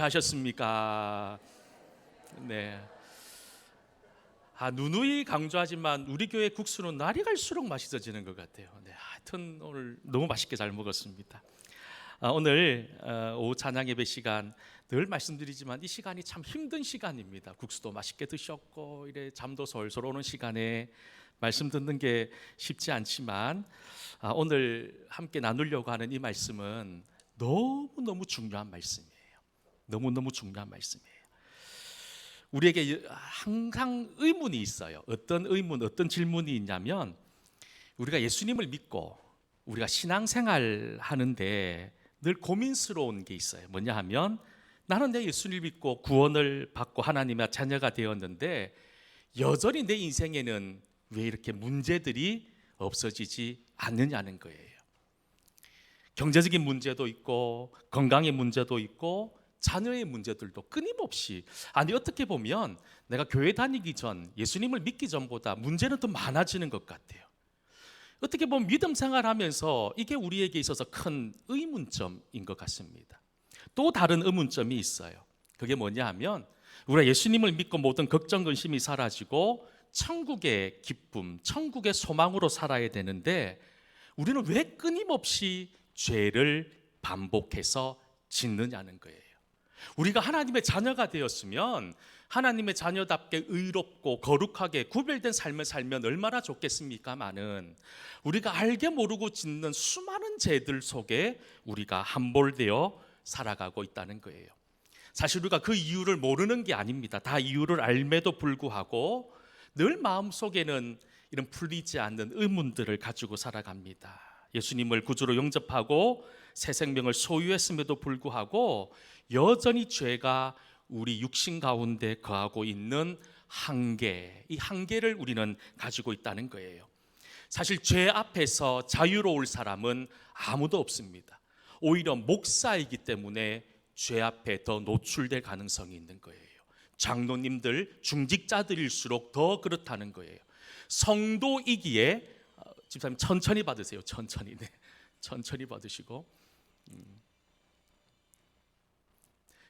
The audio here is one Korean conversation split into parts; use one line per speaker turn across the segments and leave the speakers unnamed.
하셨습니까? 네. 누누이 강조하지만 우리 교회 국수는 날이 갈수록 맛있어지는 것 같아요. 네, 하여튼 오늘 너무 맛있게 잘 먹었습니다. 오늘 오후 찬양 예배 시간 늘 말씀드리지만 이 시간이 참 힘든 시간입니다. 국수도 맛있게 드셨고 이래 잠도 솔솔 오는 시간에 말씀 듣는 게 쉽지 않지만 오늘 함께 나누려고 하는 이 말씀은 너무너무 중요한 말씀이에요. 너무너무 중요한 말씀이에요. 우리에게 항상 의문이 있어요. 어떤 의문, 어떤 질문이 있냐면 우리가 예수님을 믿고 우리가 신앙생활 하는데 늘 고민스러운 게 있어요. 뭐냐 하면 나는 내 예수님을 믿고 구원을 받고 하나님의 자녀가 되었는데 여전히 내 인생에는 왜 이렇게 문제들이 없어지지 않느냐는 거예요. 경제적인 문제도 있고 건강의 문제도 있고 자녀의 문제들도 끊임없이, 어떻게 보면 내가 교회 다니기 전, 예수님을 믿기 전보다 문제는 더 많아지는 것 같아요. 어떻게 보면 믿음 생활하면서 이게 우리에게 있어서 큰 의문점인 것 같습니다. 또 다른 의문점이 있어요. 그게 뭐냐 하면 우리가 예수님을 믿고 모든 걱정, 근심이 사라지고 천국의 기쁨, 천국의 소망으로 살아야 되는데 우리는 왜 끊임없이 죄를 반복해서 짓느냐는 거예요. 우리가 하나님의 자녀가 되었으면 하나님의 자녀답게 의롭고 거룩하게 구별된 삶을 살면 얼마나 좋겠습니까마는 우리가 알게 모르고 짓는 수많은 죄들 속에 우리가 함몰되어 살아가고 있다는 거예요. 사실 우리가 그 이유를 모르는 게 아닙니다. 다 이유를 알매도 불구하고 늘 마음속에는 이런 풀리지 않는 의문들을 가지고 살아갑니다. 예수님을 구주로 영접하고 새 생명을 소유했음에도 불구하고 여전히 죄가 우리 육신 가운데 거하고 있는 한계, 이 한계를 우리는 가지고 있다는 거예요. 사실 죄 앞에서 자유로울 사람은 아무도 없습니다. 오히려 목사이기 때문에 죄 앞에 더 노출될 가능성이 있는 거예요. 장로님들, 중직자들일수록 더 그렇다는 거예요. 성도이기에 집사님 천천히 받으세요. 천천히. 네. 천천히 받으시고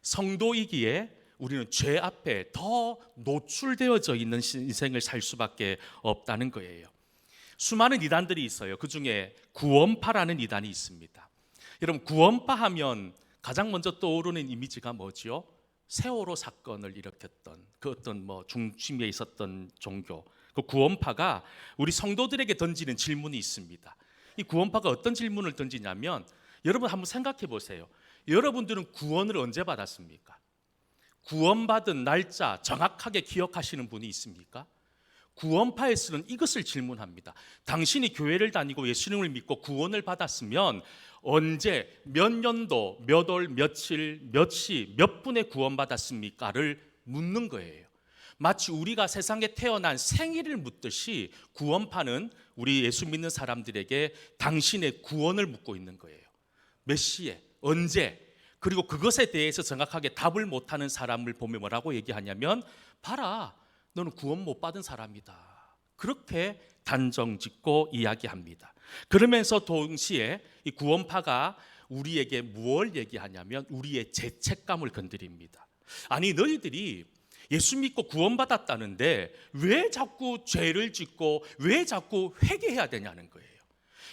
성도이기에 우리는 죄 앞에 더 노출되어져 있는 인생을 살 수밖에 없다는 거예요. 수많은 이단들이 있어요. 그 중에 구원파라는 이단이 있습니다. 여러분, 구원파 하면 가장 먼저 떠오르는 이미지가 뭐지요? 세월호 사건을 일으켰던 그 어떤 중심에 있었던 종교, 그 구원파가 우리 성도들에게 던지는 질문이 있습니다. 이 구원파가 어떤 질문을 던지냐면, 여러분 한번 생각해 보세요. 여러분들은 구원을 언제 받았습니까? 구원받은 날짜 정확하게 기억하시는 분이 있습니까? 구원파에서는 이것을 질문합니다. 당신이 교회를 다니고 예수님을 믿고 구원을 받았으면 언제, 몇 년도, 몇 월, 며칠, 몇 시, 몇 분에 구원받았습니까?를 묻는 거예요. 마치 우리가 세상에 태어난 생일을 묻듯이 구원파는 우리 예수 믿는 사람들에게 당신의 구원을 묻고 있는 거예요. 몇 시에, 언제, 그리고 그것에 대해서 정확하게 답을 못하는 사람을 보면 뭐라고 얘기하냐면, 봐라, 너는 구원 못 받은 사람이다. 그렇게 단정짓고 이야기합니다. 그러면서 동시에 이 구원파가 우리에게 무엇을 얘기하냐면 우리의 죄책감을 건드립니다. 아니, 너희들이 예수 믿고 구원받았다는데 왜 자꾸 죄를 짓고 왜 자꾸 회개해야 되냐는 거예요.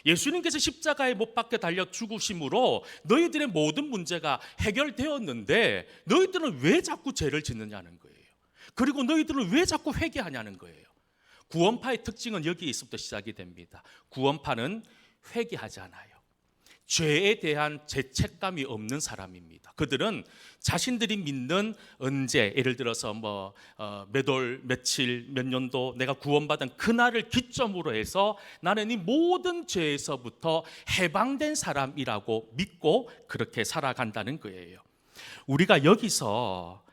예수님께서 십자가에 못 박혀 달려 죽으심으로 너희들의 모든 문제가 해결되었는데 너희들은 왜 자꾸 죄를 짓느냐는 거예요. 그리고 너희들은 왜 자꾸 회개하냐는 거예요. 구원파의 특징은 여기에서부터 시작이 됩니다. 구원파는 회개하지 않아요. 죄에 대한 죄책감이 없는 사람입니다. 그들은 자신들이 믿는 언제, 예를 들어서 몇 월, 며칠, 몇 년도 내가 구원받은 그날을 기점으로 해서 나는 이 모든 죄에서부터 해방된 사람이라고 믿고 그렇게 살아간다는 거예요. 우리가 여기서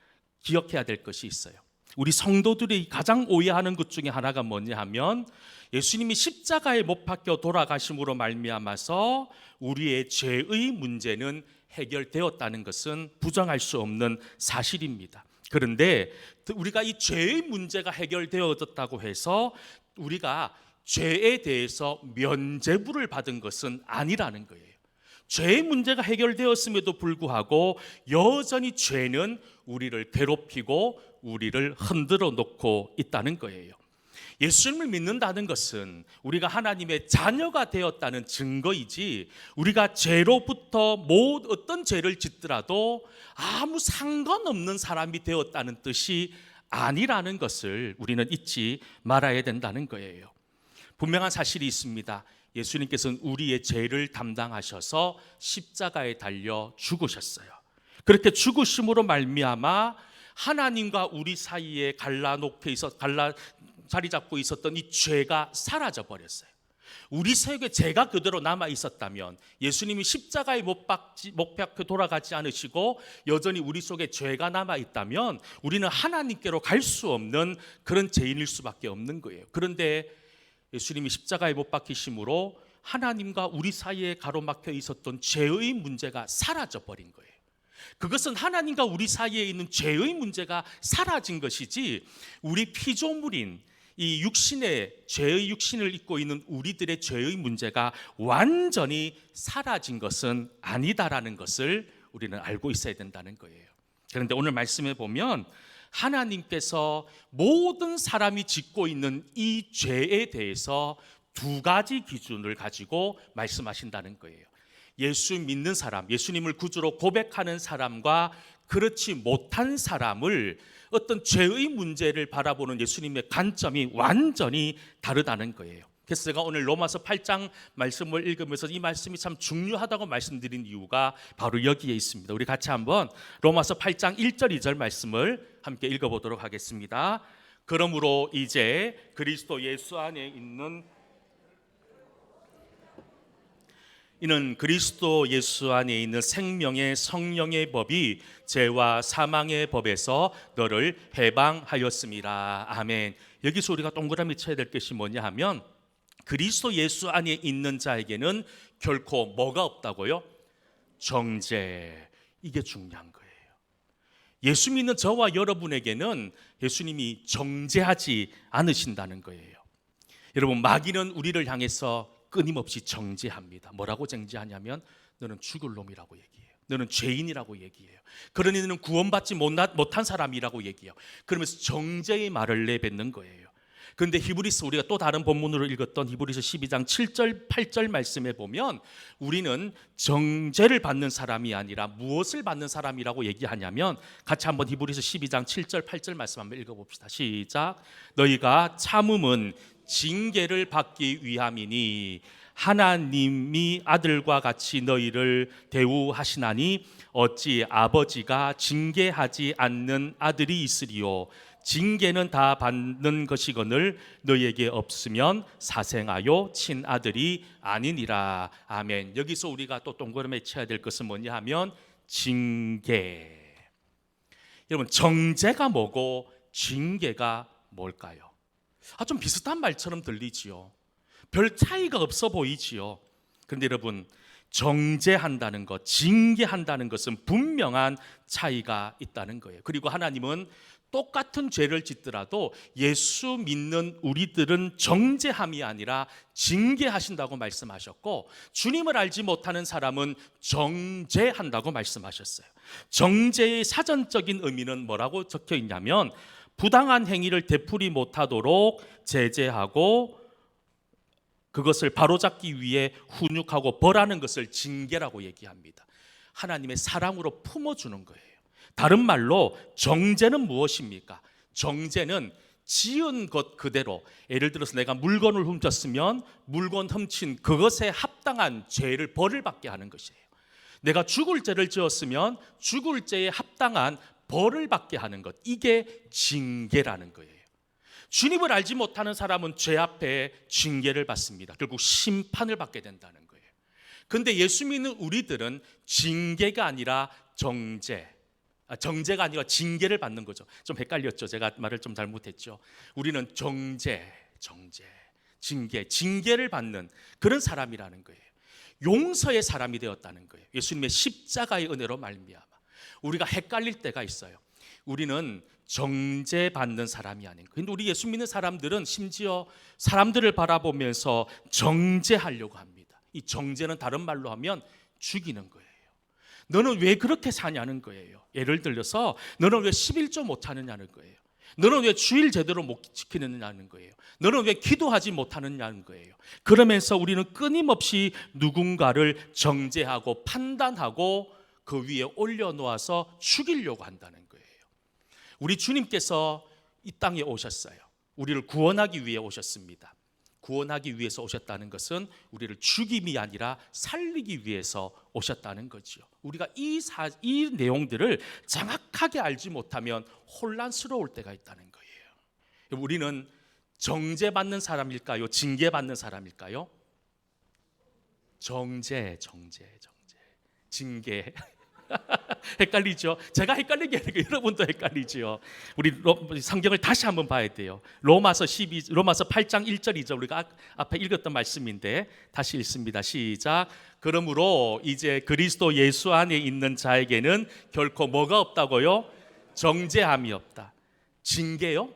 기억해야 될 것이 있어요. 우리 성도들이 가장 오해하는 것 중에 하나가 뭐냐 하면 예수님이 십자가에 못 박혀 돌아가심으로 말미암아서 우리의 죄의 문제는 해결되었다는 것은 부정할 수 없는 사실입니다. 그런데 우리가 이 죄의 문제가 해결되어졌다고 해서 우리가 죄에 대해서 면죄부를 받은 것은 아니라는 거예요. 죄의 문제가 해결되었음에도 불구하고 여전히 죄는 우리를 괴롭히고 우리를 흔들어 놓고 있다는 거예요. 예수님을 믿는다는 것은 우리가 하나님의 자녀가 되었다는 증거이지, 우리가 죄로부터 어떤 죄를 짓더라도 아무 상관없는 사람이 되었다는 뜻이 아니라는 것을 우리는 잊지 말아야 된다는 거예요. 분명한 사실이 있습니다. 예수님께서는 우리의 죄를 담당하셔서 십자가에 달려 죽으셨어요. 그렇게 죽으심으로 말미암아 하나님과 우리 사이에 자리 잡고 있었던 이 죄가 사라져 버렸어요. 우리 속에 죄가 그대로 남아 있었다면, 예수님이 십자가에 못 박혀 돌아가지 않으시고 여전히 우리 속에 죄가 남아 있다면 우리는 하나님께로 갈 수 없는 그런 죄인일 수밖에 없는 거예요. 그런데 예수님이 십자가에 못 박히심으로 하나님과 우리 사이에 가로막혀 있었던 죄의 문제가 사라져 버린 거예요. 그것은 하나님과 우리 사이에 있는 죄의 문제가 사라진 것이지, 우리 피조물인 이 죄의 육신을 입고 있는 우리들의 죄의 문제가 완전히 사라진 것은 아니다라는 것을 우리는 알고 있어야 된다는 거예요. 그런데 오늘 말씀에 보면 하나님께서 모든 사람이 짓고 있는 이 죄에 대해서 두 가지 기준을 가지고 말씀하신다는 거예요. 예수 믿는 사람, 예수님을 구주로 고백하는 사람과 그렇지 못한 사람을, 어떤 죄의 문제를 바라보는 예수님의 관점이 완전히 다르다는 거예요. 그래서 제가 오늘 로마서 8장 말씀을 읽으면서 이 말씀이 참 중요하다고 말씀드린 이유가 바로 여기에 있습니다. 우리 같이 한번 로마서 8장 1절 2절 말씀을 함께 읽어보도록 하겠습니다. 그러므로 이제 그리스도 예수 안에 있는 이는 그리스도 예수 안에 있는 생명의 성령의 법이 죄와 사망의 법에서 너를 해방하였습니다. 아멘. 여기서 우리가 동그라미 쳐야 될 것이 뭐냐 하면, 그리스도 예수 안에 있는 자에게는 결코 뭐가 없다고요? 정죄. 이게 중요한 거예요. 예수 믿는 저와 여러분에게는 예수님이 정죄하지 않으신다는 거예요. 여러분, 마귀는 우리를 향해서 끊임없이 정죄합니다. 뭐라고 정죄하냐면, 너는 죽을 놈이라고 얘기해요. 너는 죄인이라고 얘기해요. 그러니 너는 구원받지 못한 사람이라고 얘기해요. 그러면서 정죄의 말을 내뱉는 거예요. 그런데 히브리서, 우리가 또 다른 본문으로 읽었던 히브리서 12장 7절 8절 말씀에 보면 우리는 정죄를 받는 사람이 아니라 무엇을 받는 사람이라고 얘기하냐면, 같이 한번 히브리서 12장 7절 8절 말씀 한번 읽어봅시다. 시작. 너희가 참음은 징계를 받기 위함이니 하나님이 아들과 같이 너희를 대우하시나니 어찌 아버지가 징계하지 않는 아들이 있으리요. 징계는 다 받는 것이거늘 너희에게 없으면 사생하여 친아들이 아니니라. 아멘. 여기서 우리가 또 동그라미에 쳐야 될 것은 뭐냐 하면 징계. 여러분, 정죄가 뭐고 징계가 뭘까요? 좀 비슷한 말처럼 들리지요. 별 차이가 없어 보이지요. 그런데 여러분, 정죄한다는 것, 징계한다는 것은 분명한 차이가 있다는 거예요. 그리고 하나님은 똑같은 죄를 짓더라도 예수 믿는 우리들은 정죄함이 아니라 징계하신다고 말씀하셨고, 주님을 알지 못하는 사람은 정죄한다고 말씀하셨어요. 정죄의 사전적인 의미는 뭐라고 적혀 있냐면, 부당한 행위를 되풀이 못하도록 제재하고 그것을 바로잡기 위해 훈육하고 벌하는 것을 징계라고 얘기합니다. 하나님의 사랑으로 품어주는 거예요. 다른 말로 정죄는 무엇입니까? 정죄는 지은 것 그대로, 예를 들어서 내가 물건을 훔쳤으면 물건 훔친 그것에 합당한 죄를 벌을 받게 하는 것이에요. 내가 죽을 죄를 지었으면 죽을 죄에 합당한 벌을 받게 하는 것, 이게 징계라는 거예요. 주님을 알지 못하는 사람은 죄 앞에 징계를 받습니다. 결국 심판을 받게 된다는 거예요. 그런데 예수 믿는 우리들은 징계가 아니라 정죄가 아니라 징계를 받는 거죠. 좀 헷갈렸죠. 제가 말을 좀 잘못했죠. 우리는 징계를 받는 그런 사람이라는 거예요. 용서의 사람이 되었다는 거예요. 예수님의 십자가의 은혜로 말미암아. 우리가 헷갈릴 때가 있어요. 우리는 정죄받는 사람이 아닌 거예요. 그런데 우리 예수 믿는 사람들은 심지어 사람들을 바라보면서 정죄하려고 합니다. 이 정죄는 다른 말로 하면 죽이는 거예요. 너는 왜 그렇게 사냐는 거예요. 예를 들어서 너는 왜 11조 못하느냐는 거예요. 너는 왜 주일 제대로 못 지키느냐는 거예요. 너는 왜 기도하지 못하느냐는 거예요. 그러면서 우리는 끊임없이 누군가를 정죄하고 판단하고 그 위에 올려놓아서 죽이려고 한다는 거예요. 우리 주님께서 이 땅에 오셨어요. 우리를 구원하기 위해 오셨습니다. 구원하기 위해서 오셨다는 것은 우리를 죽임이 아니라 살리기 위해서 오셨다는 거죠. 우리가 이 내용들을 정확하게 알지 못하면 혼란스러울 때가 있다는 거예요. 우리는 정죄받는 사람일까요? 징계받는 사람일까요? 정죄. 징계. 헷갈리죠? 제가 헷갈리게 하니까 여러분도 헷갈리죠. 우리 성경을 다시 한번 봐야 돼요. 로마서 8장 1절이죠. 우리가 앞에 읽었던 말씀인데 다시 읽습니다. 시작. 그러므로 이제 그리스도 예수 안에 있는 자에게는 결코 뭐가 없다고요? 정죄함이 없다. 징계요?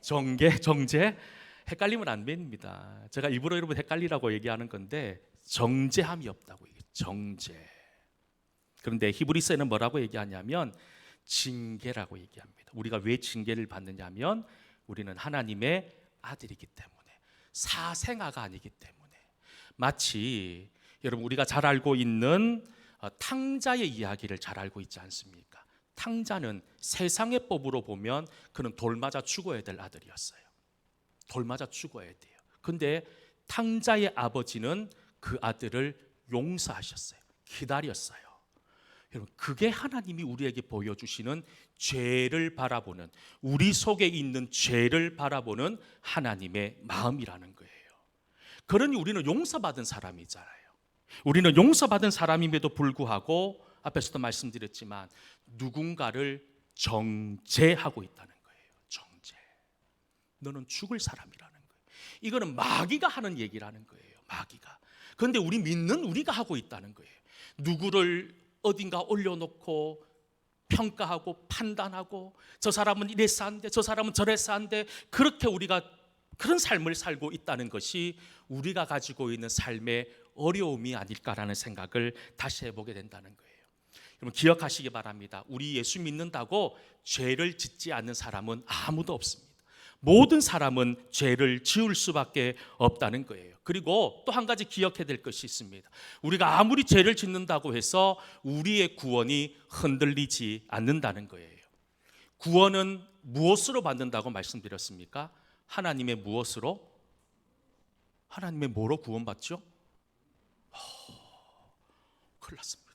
정죄? 헷갈리면 안 됩니다. 제가 일부러 여러분 헷갈리라고 얘기하는 건데 정죄함이 없다고 얘기해요. 정죄. 그런데 히브리서에는 뭐라고 얘기하냐면 징계라고 얘기합니다. 우리가 왜 징계를 받느냐면 우리는 하나님의 아들이기 때문에, 사생아가 아니기 때문에. 마치 여러분 우리가 잘 알고 있는 탕자의 이야기를 잘 알고 있지 않습니까? 탕자는 세상의 법으로 보면 그는 돌 맞아 죽어야 될 아들이었어요. 돌 맞아 죽어야 돼요. 근데 탕자의 아버지는 그 아들을 용서하셨어요. 기다렸어요. 여러분, 그게 하나님이 우리에게 보여주시는 죄를 바라보는, 우리 속에 있는 죄를 바라보는 하나님의 마음이라는 거예요. 그러니 우리는 용서받은 사람이잖아요. 우리는 용서받은 사람임에도 불구하고 앞에서도 말씀드렸지만 누군가를 정죄하고 있다는 거예요. 정죄. 너는 죽을 사람이라는 거예요. 이거는 마귀가 하는 얘기라는 거예요. 마귀가. 그런데 우리 믿는 우리가 하고 있다는 거예요. 누구를 어딘가 올려놓고 평가하고 판단하고 저 사람은 이래서 안 돼, 저 사람은 저래서 안 돼. 그렇게 우리가 그런 삶을 살고 있다는 것이 우리가 가지고 있는 삶의 어려움이 아닐까라는 생각을 다시 해보게 된다는 거예요. 여러분 기억하시기 바랍니다. 우리 예수 믿는다고 죄를 짓지 않는 사람은 아무도 없습니다. 모든 사람은 죄를 지을 수밖에 없다는 거예요. 그리고 또 한 가지 기억해야 될 것이 있습니다. 우리가 아무리 죄를 짓는다고 해서 우리의 구원이 흔들리지 않는다는 거예요. 구원은 무엇으로 받는다고 말씀드렸습니까? 하나님의 무엇으로? 하나님의 뭐로 구원받죠? 큰일 났습니다.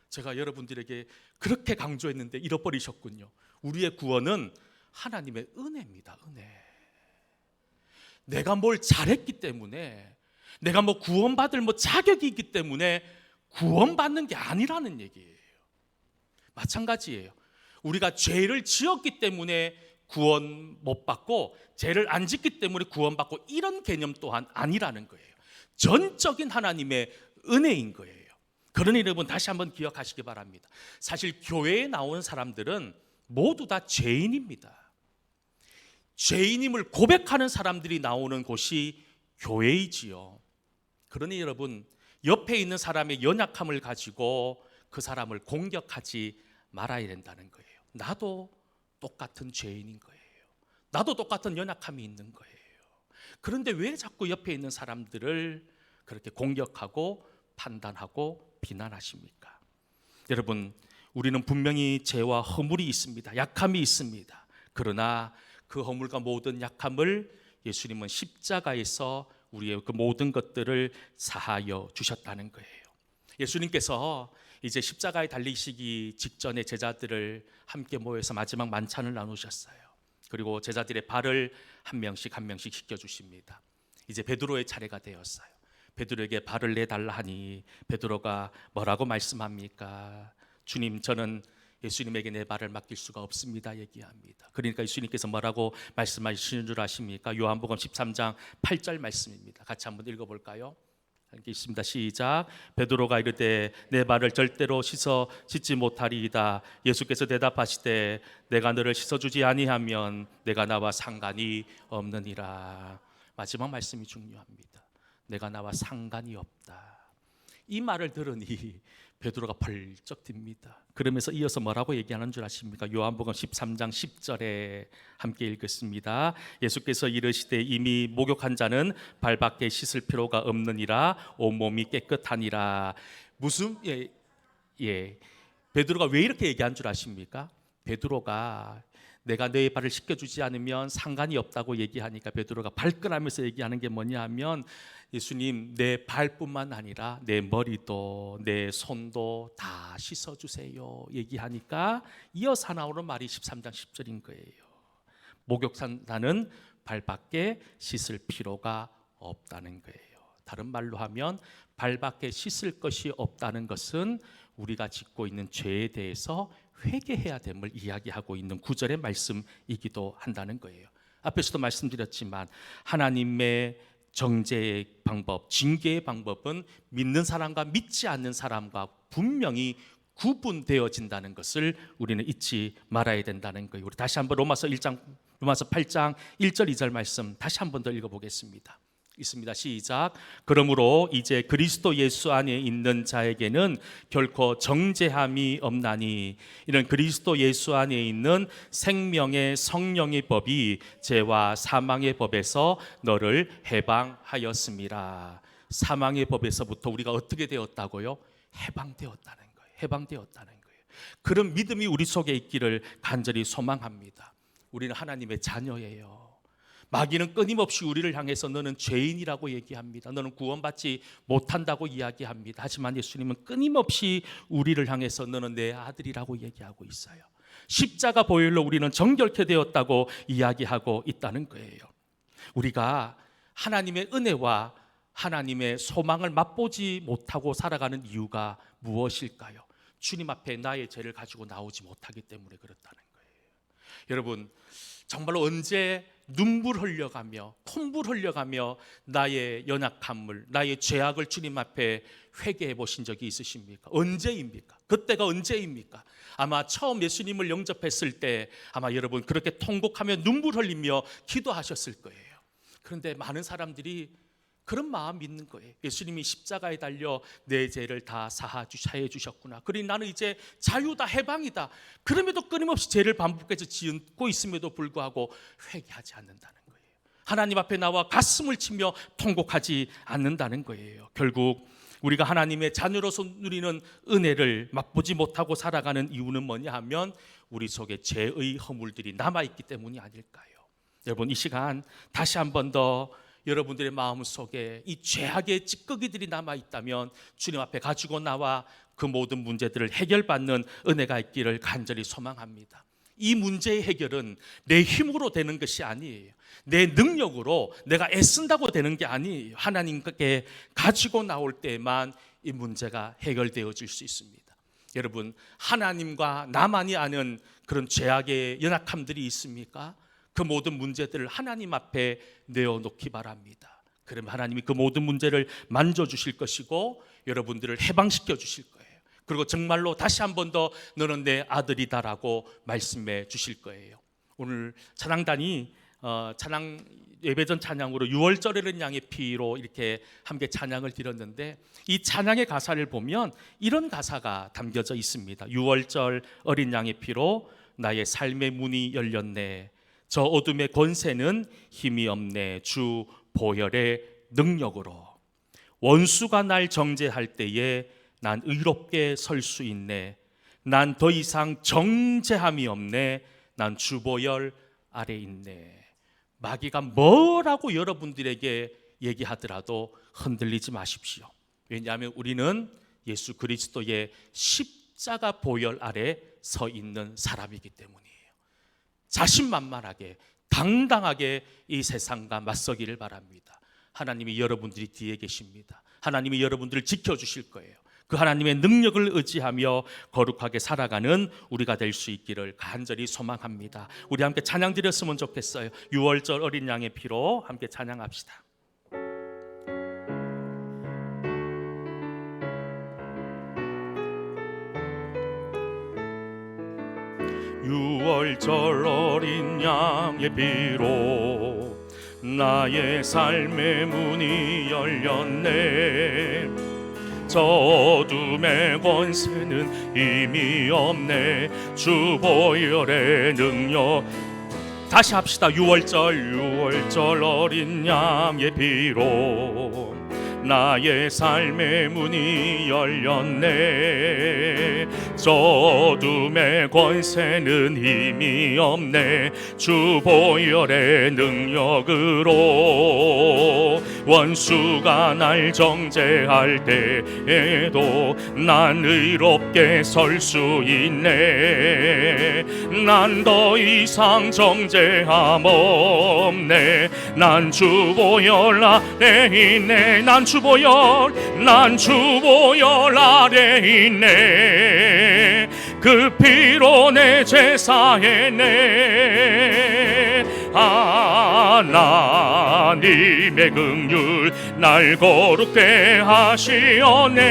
제가 여러분들에게 그렇게 강조했는데 잃어버리셨군요. 우리의 구원은 하나님의 은혜입니다. 은혜. 내가 뭘 잘했기 때문에, 내가 뭐 구원받을 자격이 있기 때문에 구원받는 게 아니라는 얘기예요. 마찬가지예요. 우리가 죄를 지었기 때문에 구원 못 받고 죄를 안 짓기 때문에 구원받고 이런 개념 또한 아니라는 거예요. 전적인 하나님의 은혜인 거예요. 그러니 여러분 다시 한번 기억하시기 바랍니다. 사실 교회에 나온 사람들은 모두 다 죄인입니다. 죄인임을 고백하는 사람들이 나오는 곳이 교회이지요. 그러니 여러분 옆에 있는 사람의 연약함을 가지고 그 사람을 공격하지 말아야 된다는 거예요. 나도 똑같은 죄인인 거예요. 나도 똑같은 연약함이 있는 거예요. 그런데 왜 자꾸 옆에 있는 사람들을 그렇게 공격하고 판단하고 비난하십니까? 여러분 우리는 분명히 죄와 허물이 있습니다. 약함이 있습니다. 그러나 그 허물과 모든 약함을 예수님은 십자가에서 우리의 그 모든 것들을 사하여 주셨다는 거예요. 예수님께서 이제 십자가에 달리시기 직전에 제자들을 함께 모여서 마지막 만찬을 나누셨어요. 그리고 제자들의 발을 한 명씩 씻겨 주십니다. 이제 베드로의 차례가 되었어요. 베드로에게 발을 내달라 하니 베드로가 뭐라고 말씀합니까? 주님, 저는 예수님에게 내 발을 맡길 수가 없습니다 얘기합니다. 그러니까 예수님께서 뭐라고 말씀하시는 줄 아십니까? 요한복음 13장 8절 말씀입니다. 같이 한번 읽어볼까요? 함께 있습니다. 시작. 베드로가 이르되 내 발을 절대로 씻지 못하리이다. 예수께서 대답하시되 내가 너를 씻어주지 아니하면 내가 나와 상관이 없느니라. 마지막 말씀이 중요합니다. 내가 나와 상관이 없다. 이 말을 들으니 베드로가 벌쩍 듭니다. 그러면서 이어서 뭐라고 얘기하는 줄 아십니까? 요한복음 13장 10절에 함께 읽겠습니다. 예수께서 이르시되 이미 목욕한 자는 발밖에 씻을 필요가 없느니라 온몸이 깨끗하니라. 무슨 베드로가 왜 이렇게 얘기한 줄 아십니까? 베드로가 내가 너의 발을 씻겨주지 않으면 상관이 없다고 얘기하니까 베드로가 발끈하면서 얘기하는 게 뭐냐 하면, 예수님 내 발뿐만 아니라 내 머리도 내 손도 다 씻어주세요 얘기하니까 이어서 나오는 말이 13장 10절인 거예요. 목욕산자는 발밖에 씻을 필요가 없다는 거예요. 다른 말로 하면 발밖에 씻을 것이 없다는 것은 우리가 짓고 있는 죄에 대해서 회개해야 됨을 이야기하고 있는 구절의 말씀이기도 한다는 거예요. 앞에서도 말씀드렸지만 하나님의 정죄의 방법, 징계의 방법은 믿는 사람과 믿지 않는 사람과 분명히 구분되어진다는 것을 우리는 잊지 말아야 된다는 거예요. 우리 다시 한번 로마서 8장 1절 2절 말씀 다시 한번 더 읽어보겠습니다. 있습니다. 시작. 그러므로 이제 그리스도 예수 안에 있는 자에게는 결코 정죄함이 없나니 이는 그리스도 예수 안에 있는 생명의 성령의 법이 죄와 사망의 법에서 너를 해방하였습니다. 사망의 법에서부터 우리가 어떻게 되었다고요? 해방되었다는 거예요. 해방되었다는 거예요. 그런 믿음이 우리 속에 있기를 간절히 소망합니다. 우리는 하나님의 자녀예요. 마귀는 끊임없이 우리를 향해서 너는 죄인이라고 얘기합니다. 너는 구원받지 못한다고 이야기합니다. 하지만 예수님은 끊임없이 우리를 향해서 너는 내 아들이라고 얘기하고 있어요. 십자가 보혈로 우리는 정결케 되었다고 이야기하고 있다는 거예요. 우리가 하나님의 은혜와 하나님의 소망을 맛보지 못하고 살아가는 이유가 무엇일까요? 주님 앞에 나의 죄를 가지고 나오지 못하기 때문에 그렇다는 거예요. 여러분, 정말로 언제 눈물 흘려가며 콧물 흘려가며 나의 연약함을, 나의 죄악을 주님 앞에 회개해 보신 적이 있으십니까? 언제입니까? 그때가 언제입니까? 아마 처음 예수님을 영접했을 때 아마 여러분 그렇게 통곡하며 눈물 흘리며 기도하셨을 거예요. 그런데 많은 사람들이 그런 마음 있는 거예요. 예수님이 십자가에 달려 내 죄를 다 사해 주셨구나. 그러니 나는 이제 자유다, 해방이다. 그럼에도 끊임없이 죄를 반복해서 짓고 있음에도 불구하고 회개하지 않는다는 거예요. 하나님 앞에 나와 가슴을 치며 통곡하지 않는다는 거예요. 결국 우리가 하나님의 자녀로서 누리는 은혜를 맛보지 못하고 살아가는 이유는 뭐냐 하면 우리 속에 죄의 허물들이 남아있기 때문이 아닐까요? 여러분, 이 시간 다시 한 번 더 여러분들의 마음 속에 이 죄악의 찌꺼기들이 남아있다면 주님 앞에 가지고 나와 그 모든 문제들을 해결받는 은혜가 있기를 간절히 소망합니다. 이 문제의 해결은 내 힘으로 되는 것이 아니에요. 내 능력으로 내가 애쓴다고 되는 게 아니에요. 하나님께 가지고 나올 때만 이 문제가 해결되어질 수 있습니다. 여러분, 하나님과 나만이 아는 그런 죄악의 연약함들이 있습니까? 그 모든 문제들을 하나님 앞에 내어놓기 바랍니다. 그러면 하나님이 그 모든 문제를 만져주실 것이고 여러분들을 해방시켜 주실 거예요. 그리고 정말로 다시 한 번 더 너는 내 아들이다라고 말씀해 주실 거예요. 오늘 찬양단이 찬양 예배전 찬양으로 6월절 어린 양의 피로 이렇게 함께 찬양을 드렸는데, 이 찬양의 가사를 보면 이런 가사가 담겨져 있습니다. 6월절 어린 양의 피로 나의 삶의 문이 열렸네. 저 어둠의 권세는 힘이 없네. 주 보혈의 능력으로. 원수가 날 정죄할 때에 난 의롭게 설 수 있네. 난 더 이상 정죄함이 없네. 난 주 보혈 아래 있네. 마귀가 뭐라고 여러분들에게 얘기하더라도 흔들리지 마십시오. 왜냐하면 우리는 예수 그리스도의 십자가 보혈 아래 서 있는 사람이기 때문이에요. 자신만만하게 당당하게 이 세상과 맞서기를 바랍니다. 하나님이 여러분들이 뒤에 계십니다. 하나님이 여러분들을 지켜주실 거예요. 그 하나님의 능력을 의지하며 거룩하게 살아가는 우리가 될 수 있기를 간절히 소망합니다. 우리 함께 찬양 드렸으면 좋겠어요. 6월절 어린 양의 피로 함께 찬양합시다. 6월절 어린 양의 피로 나의 삶의 문이 열렸네. 저 어둠의 권세는 힘이 없네. 주 보혈의 능력. 다시 합시다. 6월절 어린 양의 피로 나의 삶의 문이 열렸네. 저 어둠의 권세는 힘이 없네. 주 보혈의 능력으로 원수가 날 정죄할 때에도 난 의롭게 설 수 있네. 난 더 이상 정죄함 없네. 난 주 보혈 아래 있네. 난 주 보혈 아래 있네. 그 피로 내 죄 사했네. 하나님의 긍휼 날 거룩게 하시었네.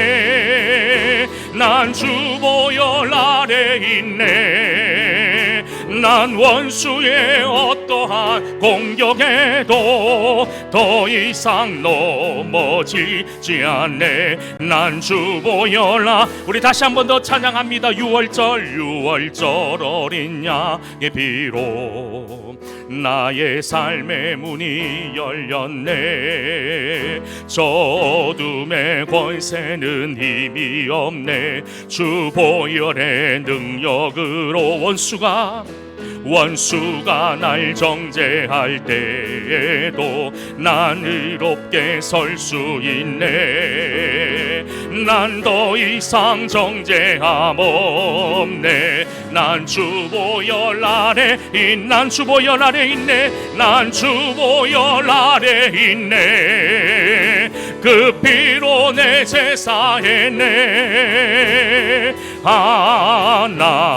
난 주 보혈 아래 있네. 난 원수의 어떠한 공격에도 더 이상 넘어지지 않네. 난 주 보혈 우리 다시 한 번 더 찬양합니다. 6월절 어린 양의 피로 나의 삶의 문이 열렸네. 저 어둠의 권세는 힘이 없네. 주 보혈의 능력으로 원수가 날 정죄할 때에도 난 의롭게 설 수 있네. 난 더 이상 정죄함 없네. 난 주 보혈 아래 난 주 보혈 아래 있네. 난 주 보혈 아래 있네. 그 피로 내 죄 사했네.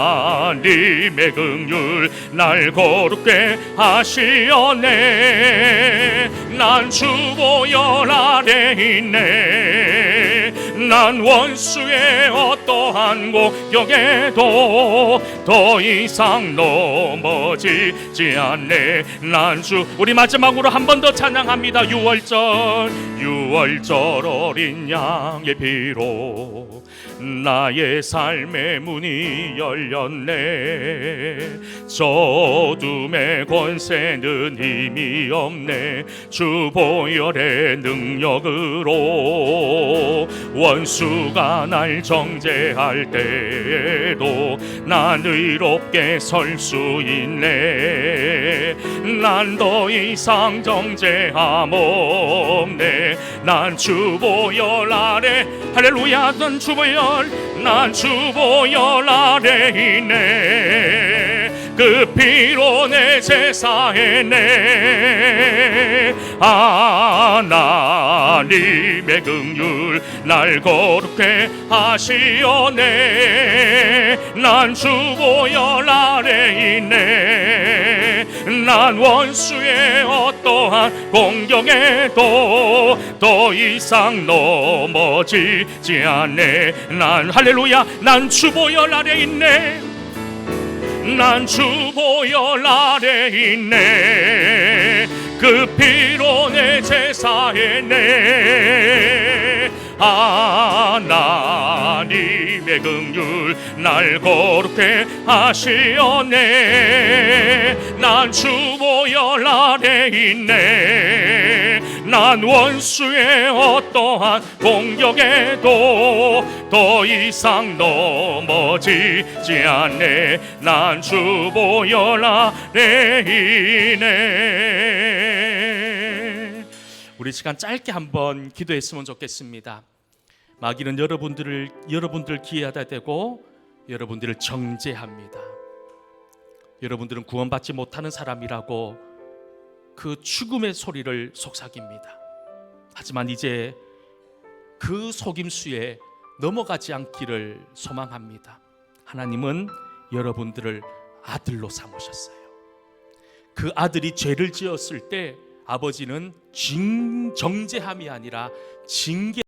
하나님의 긍휼 날 거룩게 하시었네. 난 주 보혈 아래 있네. 난 원수의 어떠한 공격에도 더 이상 넘어지지 않네. 난 주 우리 마지막으로 한 번 더 찬양합니다. 6월절 어린 양의 피로 나의 삶의 문이 열렸네. 저 어둠의 권세는 힘이 없네. 주 보혈의 능력으로 원수가 날 정죄할 때에도 난 의롭게 설 수 있네. 난 더 이상 정죄함 없네. 난 주 보혈 아래 할렐루야. 난 주 보혈 아래 있네. 그 피로 내 죄 사했네. 하나님의 긍휼 날 거룩게 하시었네. 난 주 보혈 아래 있네. 난 원수의 어떠한 공격에도 더 이상 넘어지지 않네. 난 할렐루야. 난 주 보혈 아래 있네. 난 주 보혈 아래 있네. 그 피로 내 죄 사했네. 하나님의 긍휼 날 거룩게 하시었네. 난 주 보혈 아래 있네. 난 원수의 어떠한 공격에도 더 이상 넘어지지 않네. 난 주 보혈 아래 있네. 우리 시간 짧게 한번 기도했으면 좋겠습니다. 마귀는 여러분들 기회하다 되고 여러분들을 정죄합니다. 여러분들은 구원받지 못하는 사람이라고 그 죽음의 소리를 속삭입니다. 하지만 이제 그 속임수에 넘어가지 않기를 소망합니다. 하나님은 여러분들을 아들로 삼으셨어요. 그 아들이 죄를 지었을 때 아버지는 정죄함이 아니라 징계